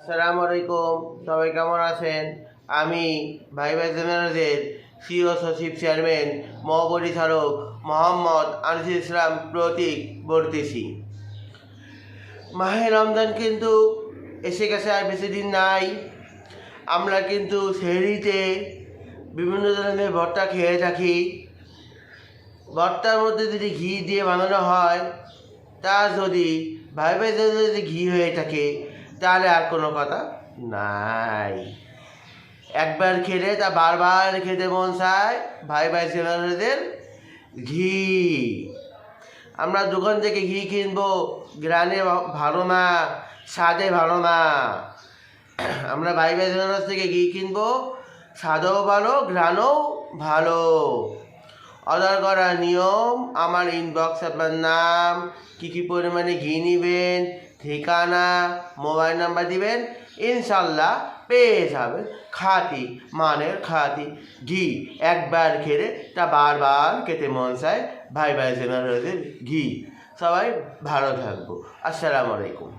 আসসালামু আলাইকুম। সবাই কেমন আছেন? আমি ভাইবা জেনারেলের সিও সচিব চেয়ারম্যান মহাপরিচালক মোহাম্মদ আনিসুল ইসলাম প্রতীক বলতেছি। মাহে রমজান কিন্তু এসে গেছে, আর বেশি দিন নাই। আমরা কিন্তু সেহরিতে বিভিন্ন ধরনের ভর্তা খেয়ে থাকি। ভর্তার মধ্যে যদি ঘি দিয়ে বানানো হয়, তা যদি ভাইবা জেনারেলে ঘি হয়ে থাকে তাহলে আর কোনো কথা নাই। একবার খেলে তা বারবার খেতে মন চায় ভাইবা জেনারেলের ঘি। আমরা দোকান থেকে ঘি কিনবো, গ্রানে ভালো না, স্বাদে ভালো না। আমরা ভাইবা জেনারেল থেকে ঘি কিনবো, স্বাদও ভালো, ঘ্রাণও ভালো। অর্ডার করার নিয়ম: আমার ইনবক্স, আপনার নাম, কী পরিমাণে ঘি নেবেন, ঠিকানা, মোবাইল নাম্বার দিবেন, ইনশাল্লাহ পেয়ে যাবেন খাঁটি মানের খাঁটি ঘি। একবার খেলে তা বারবার খেতে মন চায় ভাইবা জেনারেলের ঘি। সবাই ভালো থাকবো। আসসালামু আলাইকুম।